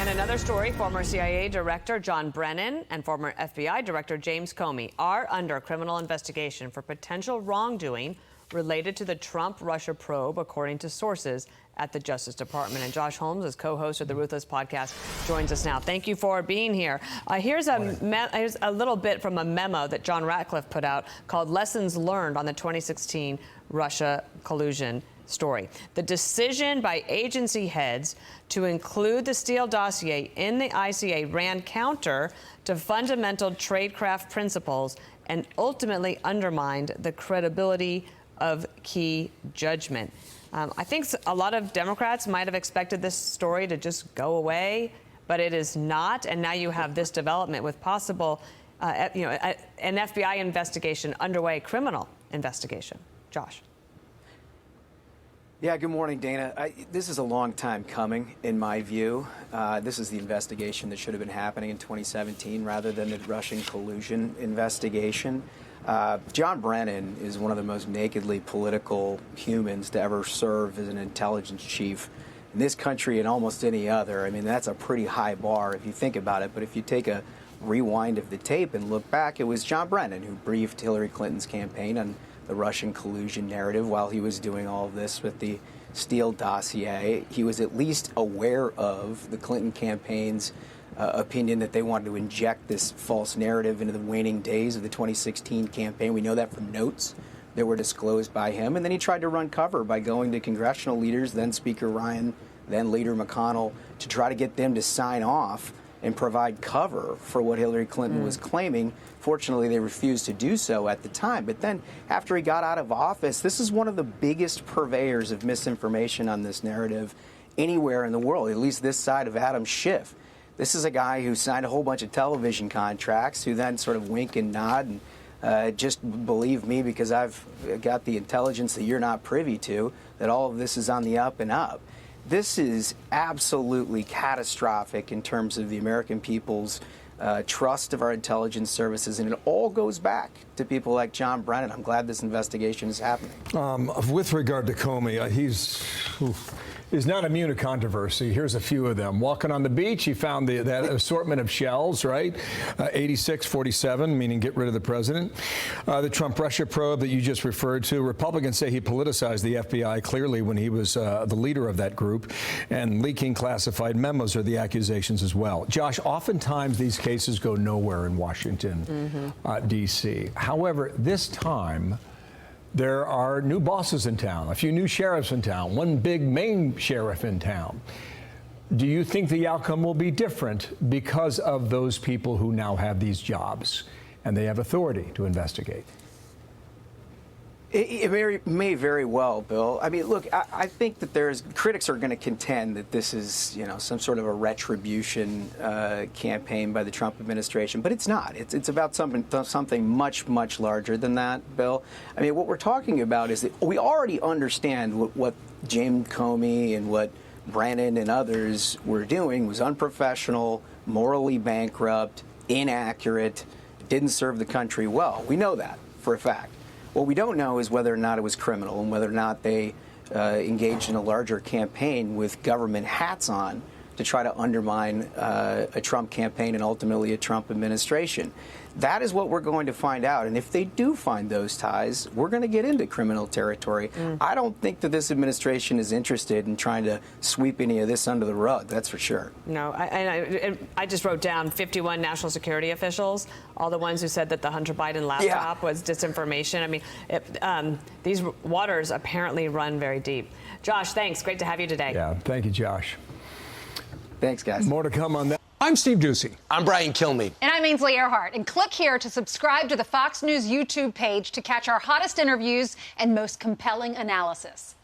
And another story, former CIA Director John Brennan and former FBI Director James Comey are under criminal investigation for potential wrongdoing related to the Trump-Russia probe, according to sources at the Justice Department. And Josh Holmes, as co-host of the Ruthless Podcast, joins us now. Thank you for being here. Here's a little bit from a memo that John Ratcliffe put out called Lessons Learned on the 2016 Russia collusion story. The decision by agency heads to include the Steele dossier in the ICA ran counter to fundamental tradecraft principles and ultimately undermined the credibility of key judgment. I think a lot of Democrats might have expected this story to just go away, but it is not. And now you have this development with possible, an FBI investigation underway, criminal investigation. Josh. Yeah, good morning, Dana. This is a long time coming, in my view. This is the investigation that should have been happening in 2017 rather than the Russian collusion investigation. John Brennan is one of the most nakedly political humans to ever serve as an intelligence chief in this country and almost any other. I mean, that's a pretty high bar if you think about it. But if you take a rewind of the tape and look back, it was John Brennan who briefed Hillary Clinton's campaign on the Russian collusion narrative while he was doing all of this with the Steele dossier. He was at least aware of the Clinton campaign's opinion that they wanted to inject this false narrative into the waning days of the 2016 campaign. We know that from notes that were disclosed by him. And then he tried to run cover by going to congressional leaders, then Speaker Ryan, then Leader McConnell, to try to get them to sign off and provide cover for what Hillary Clinton was claiming. Fortunately, they refused to do so at the time. But then after he got out of office, this is one of the biggest purveyors of misinformation on this narrative anywhere in the world, at least this side of Adam Schiff. This is a guy who signed a whole bunch of television contracts, who then sort of wink and nod and just believe me because I've got the intelligence that you're not privy to, that all of this is on the up and up. This is absolutely catastrophic in terms of the American people's trust of our intelligence services, and it all goes back to people like John Brennan. I'm glad this investigation is happening. With regard to Comey, he's not immune to controversy. Here's a few of them. Walking on the beach, he found that assortment of shells, right? 86-47, meaning get rid of the president. The Trump-Russia probe that you just referred to, Republicans say he politicized the FBI clearly when he was the leader of that group, and leaking classified memos are the accusations as well. Josh, oftentimes these cases go nowhere in Washington, D.C. However, this time, there are new bosses in town, a few new sheriffs in town, one big Maine sheriff in town. Do you think the outcome will be different because of those people who now have these jobs and they have authority to investigate? It may very well, Bill. I mean, look, I think that critics are going to contend that this is, some sort of a retribution campaign by the Trump administration, but it's not. It's about something much, much larger than that, Bill. I mean, what we're talking about is that we already understand what James Comey and what Brennan and others were doing was unprofessional, morally bankrupt, inaccurate, didn't serve the country well. We know that for a fact. What we don't know is whether or not it was criminal and whether or not they engaged in a larger campaign with government hats on to try to undermine a Trump campaign and ultimately a Trump administration. That is what we're going to find out. And if they do find those ties, we're going to get into criminal territory. I don't think that this administration is interested in trying to sweep any of this under the rug. That's for sure. No, I just wrote down 51 national security officials, all the ones who said that the Hunter Biden laptop was disinformation. I mean, these waters apparently run very deep. Josh, thanks. Great to have you today. Yeah, thank you, Josh. Thanks, guys. More to come on that. I'm Steve Ducey. I'm Brian Kilmeade. And I'm Ainsley Earhart. And click here to subscribe to the Fox News YouTube page to catch our hottest interviews and most compelling analysis.